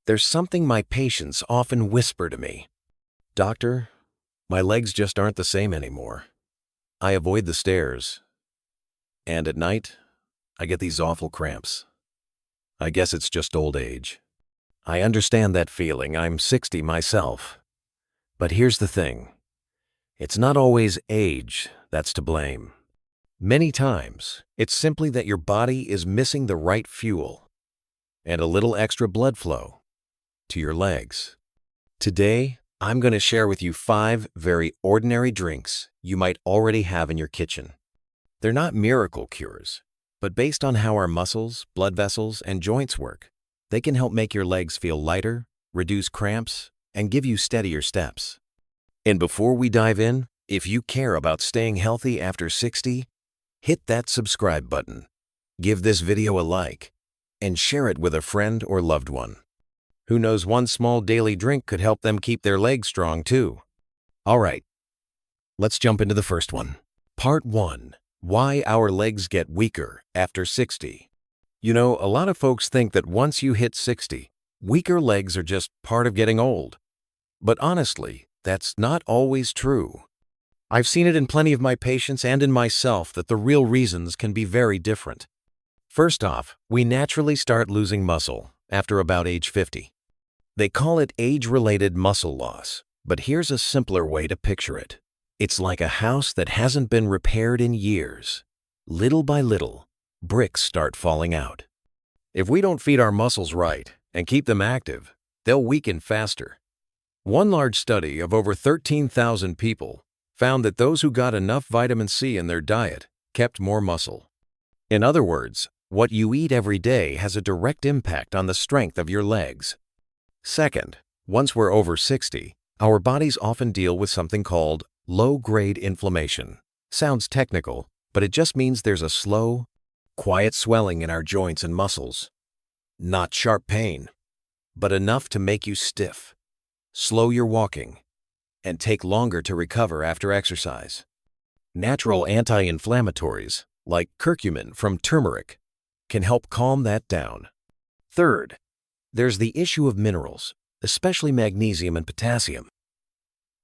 There's something my patients often whisper to me. Doctor, my legs just aren't the same anymore. I avoid the stairs. And at night, I get these awful cramps. I guess it's just old age. I understand that feeling. I'm 60 myself. But here's the thing. It's not always age that's to blame. Many times, it's simply that your body is missing the right fuel and a little extra blood flow to your legs. Today, I'm going to share with you 5 very ordinary drinks you might already have in your kitchen. They're not miracle cures, but based on how our muscles, blood vessels, and joints work, they can help make your legs feel lighter, reduce cramps, and give you steadier steps. And before we dive in, if you care about staying healthy after 60, hit that subscribe button, give this video a like, and share it with a friend or loved one. Who knows, one small daily drink could help them keep their legs strong too. All right, let's jump into the first one. Part 1. Why our legs get weaker after 60. You know, a lot of folks think that once you hit 60, weaker legs are just part of getting old. But honestly, that's not always true. I've seen it in plenty of my patients and in myself that the real reasons can be very different. First off, we naturally start losing muscle after about age 50. They call it age-related muscle loss, but here's a simpler way to picture it. It's like a house that hasn't been repaired in years. Little by little, bricks start falling out. If we don't feed our muscles right and keep them active, they'll weaken faster. One large study of over 13,000 people found that those who got enough vitamin C in their diet kept more muscle. In other words, what you eat every day has a direct impact on the strength of your legs. Second, once we're over 60, our bodies often deal with something called low-grade inflammation. Sounds technical, but it just means there's a slow, quiet swelling in our joints and muscles. Not sharp pain, but enough to make you stiff, slow your walking, and take longer to recover after exercise. Natural anti-inflammatories, like curcumin from turmeric, can help calm that down. Third, there's the issue of minerals, especially magnesium and potassium.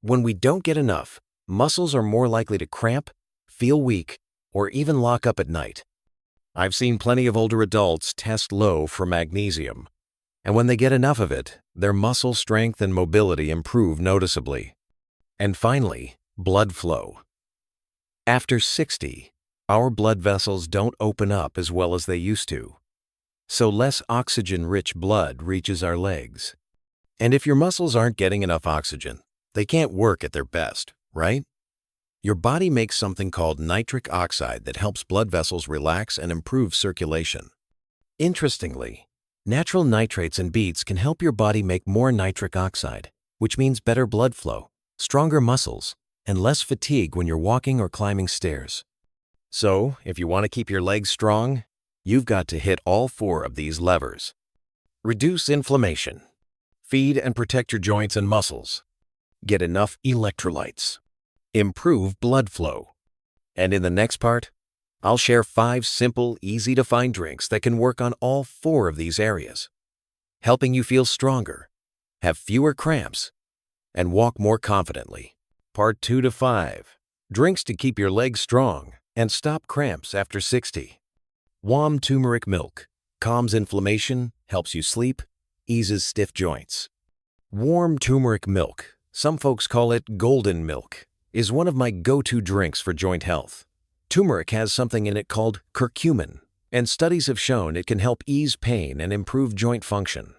When we don't get enough, muscles are more likely to cramp, feel weak, or even lock up at night. I've seen plenty of older adults test low for magnesium, and when they get enough of it, their muscle strength and mobility improve noticeably. And finally, blood flow. After 60, our blood vessels don't open up as well as they used to, so less oxygen-rich blood reaches our legs. And if your muscles aren't getting enough oxygen, they can't work at their best, right? Your body makes something called nitric oxide that helps blood vessels relax and improve circulation. Interestingly, natural nitrates and beets can help your body make more nitric oxide, which means better blood flow, stronger muscles, and less fatigue when you're walking or climbing stairs. So, if you want to keep your legs strong, you've got to hit all 4 of these levers. Reduce inflammation. Feed and protect your joints and muscles. Get enough electrolytes. Improve blood flow. And in the next part, I'll share 5 simple, easy-to-find drinks that can work on all 4 of these areas, helping you feel stronger, have fewer cramps, and walk more confidently. Part 2 to 5. Drinks to keep your legs strong and stop cramps after 60. Warm turmeric milk calms inflammation, helps you sleep, eases stiff joints. Warm turmeric milk, some folks call it golden milk, is one of my go-to drinks for joint health. Turmeric has something in it called curcumin, and studies have shown it can help ease pain and improve joint function.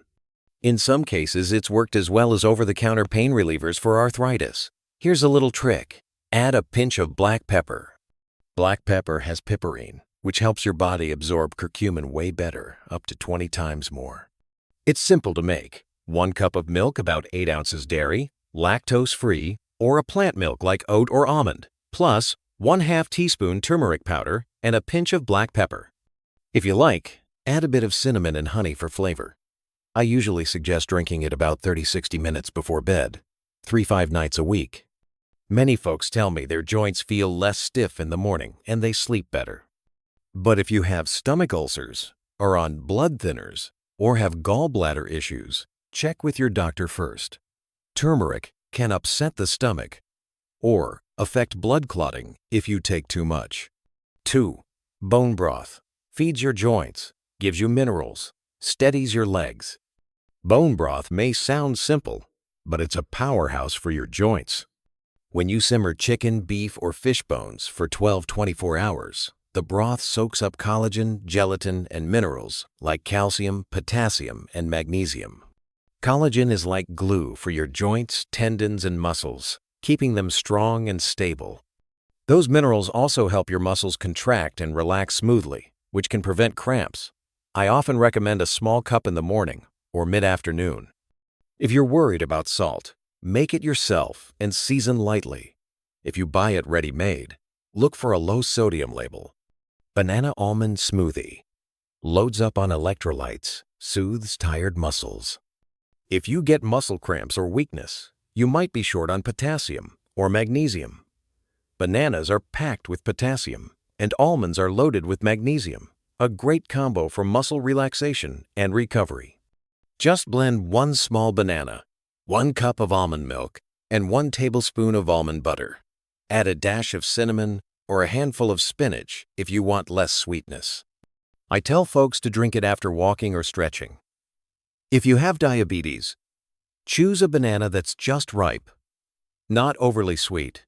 In some cases, it's worked as well as over-the-counter pain relievers for arthritis. Here's a little trick. Add a pinch of black pepper. Black pepper has piperine, which helps your body absorb curcumin way better, up to 20 times more. It's simple to make. 1 cup of milk, about 8 ounces dairy, lactose-free, or a plant milk like oat or almond, plus 1/2 teaspoon turmeric powder and a pinch of black pepper. If you like, add a bit of cinnamon and honey for flavor. I usually suggest drinking it about 30-60 minutes before bed, 3-5 nights a week. Many folks tell me their joints feel less stiff in the morning and they sleep better. But if you have stomach ulcers, are on blood thinners, or have gallbladder issues, check with your doctor first. Turmeric can upset the stomach or affect blood clotting if you take too much. 2. Bone broth. Feeds your joints, gives you minerals, steadies your legs. Bone broth may sound simple, but it's a powerhouse for your joints. When you simmer chicken, beef, or fish bones for 12-24 hours, the broth soaks up collagen, gelatin, and minerals like calcium, potassium, and magnesium. Collagen is like glue for your joints, tendons, and muscles, keeping them strong and stable. Those minerals also help your muscles contract and relax smoothly, which can prevent cramps. I often recommend a small cup in the morning or mid-afternoon. If you're worried about salt, make it yourself and season lightly. If you buy it ready-made, look for a low-sodium label. Banana almond smoothie. Loads up on electrolytes, soothes tired muscles. If you get muscle cramps or weakness, you might be short on potassium or magnesium. Bananas are packed with potassium, and almonds are loaded with magnesium, a great combo for muscle relaxation and recovery. Just blend 1 small banana, 1 cup of almond milk, and 1 tablespoon of almond butter. Add a dash of cinnamon or a handful of spinach if you want less sweetness. I tell folks to drink it after walking or stretching. If you have diabetes, choose a banana that's just ripe, not overly sweet,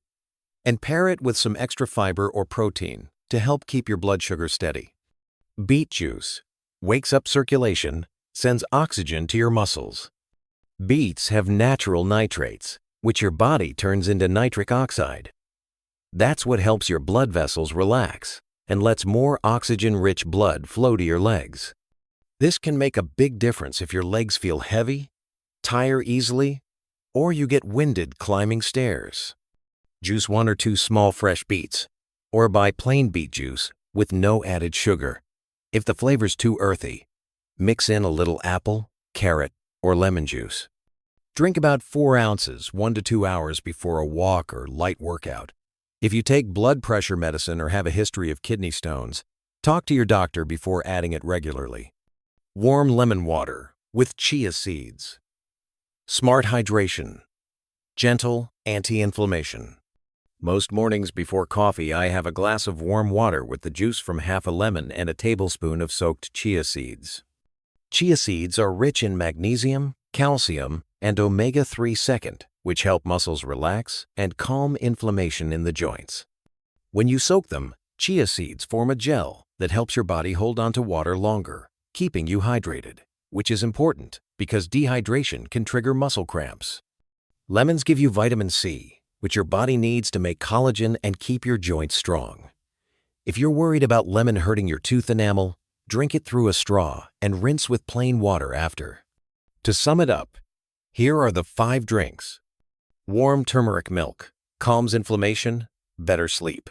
and pair it with some extra fiber or protein to help keep your blood sugar steady. Beet juice wakes up circulation, sends oxygen to your muscles. Beets have natural nitrates, which your body turns into nitric oxide. That's what helps your blood vessels relax and lets more oxygen-rich blood flow to your legs. This can make a big difference if your legs feel heavy, tire easily, or you get winded climbing stairs. Juice 1 or 2 small fresh beets, or buy plain beet juice with no added sugar. If the flavor's too earthy, mix in a little apple, carrot, or lemon juice. Drink about 4 ounces 1 to 2 hours before a walk or light workout. If you take blood pressure medicine or have a history of kidney stones, talk to your doctor before adding it regularly. Warm lemon water with chia seeds. Smart hydration. Gentle anti-inflammation. Most mornings before coffee, I have a glass of warm water with the juice from half a lemon and a tablespoon of soaked chia seeds. Chia seeds are rich in magnesium, calcium, and omega-3 second, which help muscles relax and calm inflammation in the joints. When you soak them, chia seeds form a gel that helps your body hold on to water longer, keeping you hydrated, which is important because dehydration can trigger muscle cramps. Lemons give you vitamin C, which your body needs to make collagen and keep your joints strong. If you're worried about lemon hurting your tooth enamel, drink it through a straw and rinse with plain water after. To sum it up, here are the 5 drinks. Warm turmeric milk calms inflammation, better sleep.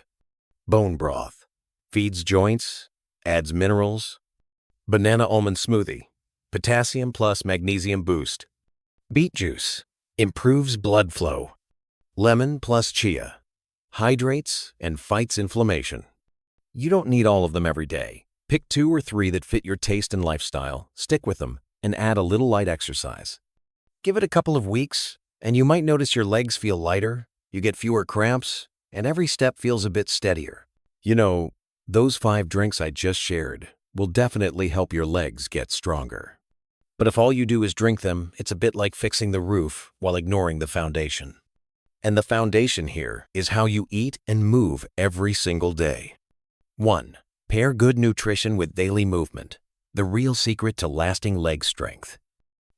Bone broth feeds joints, adds minerals. Banana almond smoothie, potassium plus magnesium boost. Beet juice improves blood flow. Lemon plus chia hydrates and fights inflammation. You don't need all of them every day. Pick 2 or 3 that fit your taste and lifestyle, stick with them, and add a little light exercise. Give it a couple of weeks, and you might notice your legs feel lighter, you get fewer cramps, and every step feels a bit steadier. You know, those 5 drinks I just shared will definitely help your legs get stronger. But if all you do is drink them, it's a bit like fixing the roof while ignoring the foundation. And the foundation here is how you eat and move every single day. 1. Pair good nutrition with daily movement, the real secret to lasting leg strength.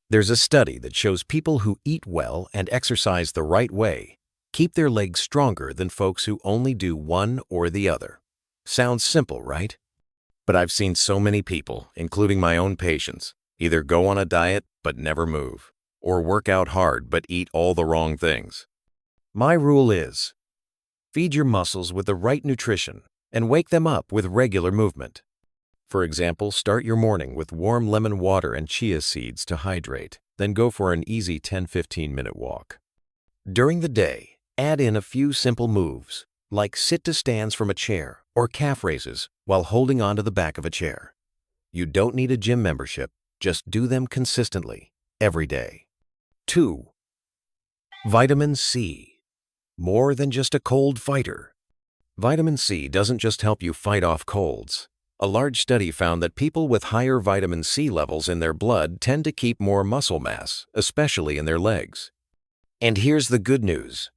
There's a study that shows people who eat well and exercise the right way keep their legs stronger than folks who only do one or the other. Sounds simple, right? But I've seen so many people, including my own patients, either go on a diet but never move, or work out hard but eat all the wrong things. My rule is, feed your muscles with the right nutrition and wake them up with regular movement. For example, start your morning with warm lemon water and chia seeds to hydrate, then go for an easy 10-15 minute walk. During the day, add in a few simple moves, like sit-to-stands from a chair or calf raises while holding onto the back of a chair. You don't need a gym membership, just do them consistently, every day. 2. Vitamin C. More than just a cold fighter. Vitamin C doesn't just help you fight off colds. A large study found that people with higher vitamin C levels in their blood tend to keep more muscle mass, especially in their legs. And here's the good news.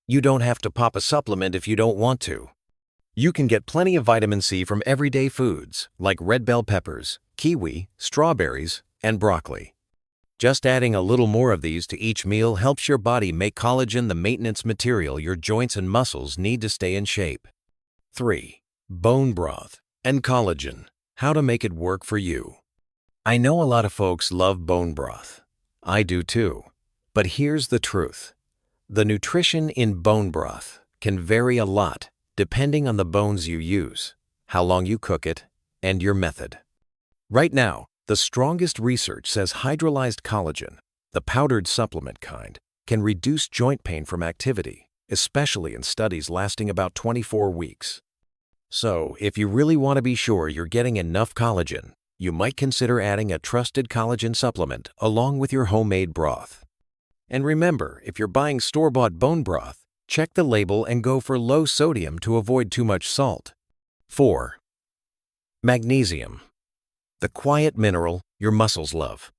You don't have to pop a supplement if you don't want to. You can get plenty of vitamin C from everyday foods like red bell peppers, kiwi, strawberries, and broccoli. Just adding a little more of these to each meal helps your body make collagen the maintenance material your joints and muscles need to stay in shape. 3. Bone broth and collagen. How to make it work for you. I know a lot of folks love bone broth. I do too. But here's the truth. The nutrition in bone broth can vary a lot depending on the bones you use, how long you cook it, and your method. Right now, the strongest research says hydrolyzed collagen, the powdered supplement kind, can reduce joint pain from activity, especially in studies lasting about 24 weeks. So, if you really want to be sure you're getting enough collagen, you might consider adding a trusted collagen supplement along with your homemade broth. And remember, if you're buying store-bought bone broth, check the label and go for low sodium to avoid too much salt. 4. Magnesium. The quiet mineral your muscles love.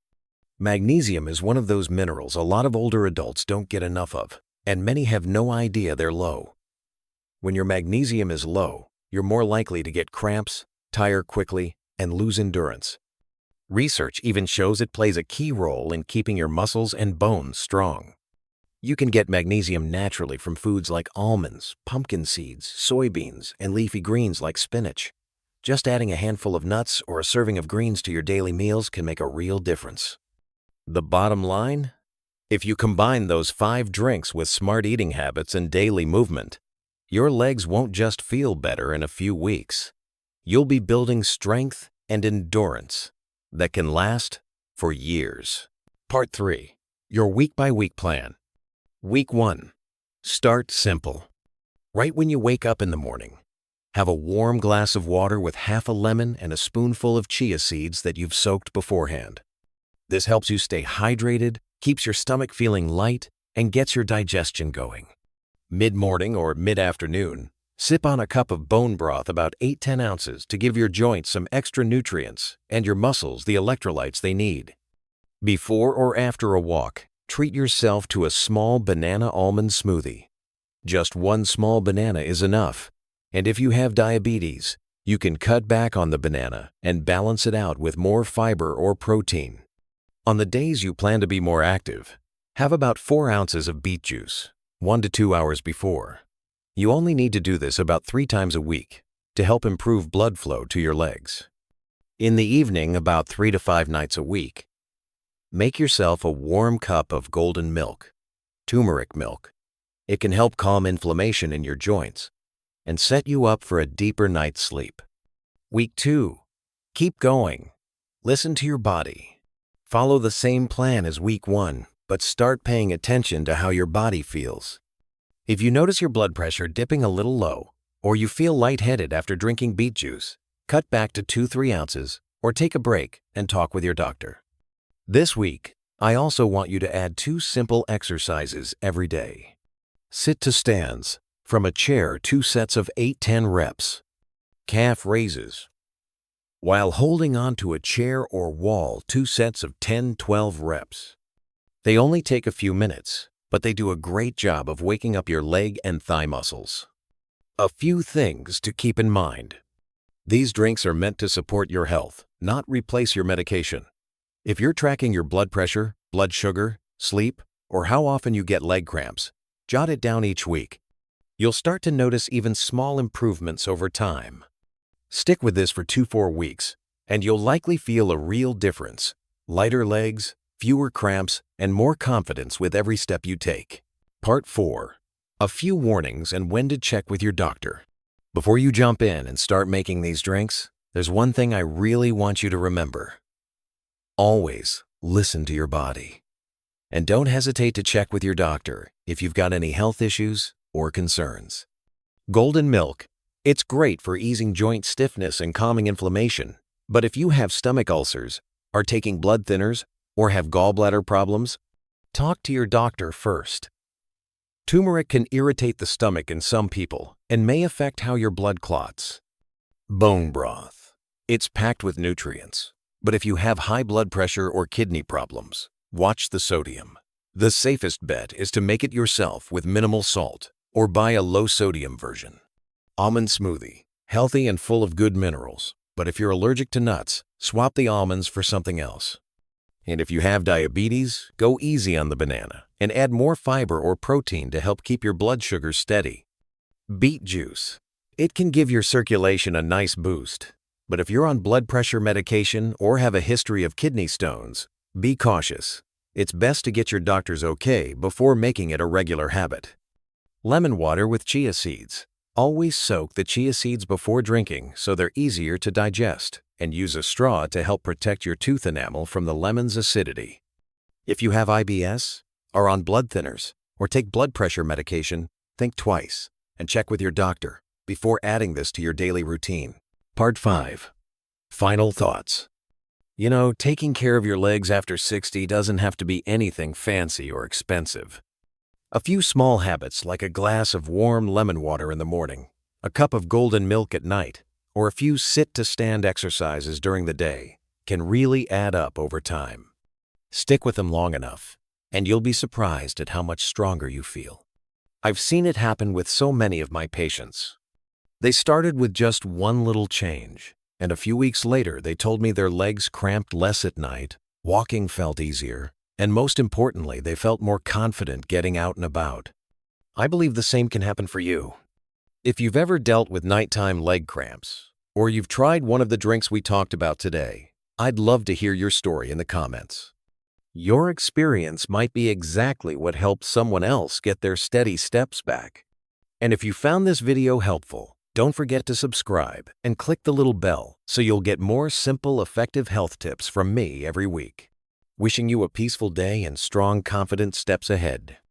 Magnesium is one of those minerals a lot of older adults don't get enough of, and many have no idea they're low. When your magnesium is low, you're more likely to get cramps, tire quickly, and lose endurance. Research even shows it plays a key role in keeping your muscles and bones strong. You can get magnesium naturally from foods like almonds, pumpkin seeds, soybeans, and leafy greens like spinach. Just adding a handful of nuts or a serving of greens to your daily meals can make a real difference. The bottom line? If you combine those 5 drinks with smart eating habits and daily movement, your legs won't just feel better in a few weeks. You'll be building strength and endurance that can last for years. Part 3. Your week-by-week plan. Week 1. Start simple. Right when you wake up in the morning, have a warm glass of water with half a lemon and a spoonful of chia seeds that you've soaked beforehand. This helps you stay hydrated, keeps your stomach feeling light, and gets your digestion going. Mid-morning or mid-afternoon, sip on a cup of bone broth about 8–10 ounces to give your joints some extra nutrients and your muscles the electrolytes they need. Before or after a walk, treat yourself to a small banana almond smoothie. Just 1 small banana is enough, and if you have diabetes, you can cut back on the banana and balance it out with more fiber or protein. On the days you plan to be more active, have about 4 ounces of beet juice, 1 to 2 hours before. You only need to do this about 3 times a week to help improve blood flow to your legs. In the evening, about 3 to 5 nights a week, make yourself a warm cup of golden milk, turmeric milk. It can help calm inflammation in your joints and set you up for a deeper night's sleep. Week 2. Keep going. Listen to your body. Follow the same plan as week 1, but start paying attention to how your body feels. If you notice your blood pressure dipping a little low, or you feel lightheaded after drinking beet juice, cut back to 2–3 ounces, or take a break and talk with your doctor. This week, I also want you to add 2 simple exercises every day. Sit to stands. From a chair, 2 sets of 8–10 reps. Calf raises. While holding on to a chair or wall, 2 sets of 10–12 reps. They only take a few minutes, but they do a great job of waking up your leg and thigh muscles. A few things to keep in mind. These drinks are meant to support your health, not replace your medication. If you're tracking your blood pressure, blood sugar, sleep, or how often you get leg cramps, jot it down each week. You'll start to notice even small improvements over time. Stick with this for 2–4 weeks, and you'll likely feel a real difference. Lighter legs, fewer cramps, and more confidence with every step you take. Part 4. A few warnings and when to check with your doctor. Before you jump in and start making these drinks, there's one thing I really want you to remember. Always listen to your body. And don't hesitate to check with your doctor if you've got any health issues or concerns. Golden milk. It's great for easing joint stiffness and calming inflammation, but if you have stomach ulcers, are taking blood thinners, or have gallbladder problems? Talk to your doctor first. Turmeric can irritate the stomach in some people and may affect how your blood clots. Bone broth. It's packed with nutrients, but if you have high blood pressure or kidney problems, watch the sodium. The safest bet is to make it yourself with minimal salt or buy a low-sodium version. Almond smoothie. Healthy and full of good minerals, but if you're allergic to nuts, swap the almonds for something else. And if you have diabetes, go easy on the banana and add more fiber or protein to help keep your blood sugar steady. Beet juice. It can give your circulation a nice boost, but if you're on blood pressure medication or have a history of kidney stones, be cautious. It's best to get your doctor's okay before making it a regular habit. Lemon water with chia seeds. Always soak the chia seeds before drinking so they're easier to digest, and use a straw to help protect your tooth enamel from the lemon's acidity. If you have IBS, are on blood thinners, or take blood pressure medication, think twice and check with your doctor before adding this to your daily routine. Part 5. Final thoughts. You know, taking care of your legs after 60 doesn't have to be anything fancy or expensive. A few small habits like a glass of warm lemon water in the morning, a cup of golden milk at night, or a few sit-to-stand exercises during the day can really add up over time. Stick with them long enough, and you'll be surprised at how much stronger you feel. I've seen it happen with so many of my patients. They started with just one little change, and a few weeks later they told me their legs cramped less at night, walking felt easier, and most importantly, they felt more confident getting out and about. I believe the same can happen for you. If you've ever dealt with nighttime leg cramps, or you've tried one of the drinks we talked about today, I'd love to hear your story in the comments. Your experience might be exactly what helped someone else get their steady steps back. And if you found this video helpful, don't forget to subscribe and click the little bell so you'll get more simple, effective health tips from me every week. Wishing you a peaceful day and strong, confident steps ahead.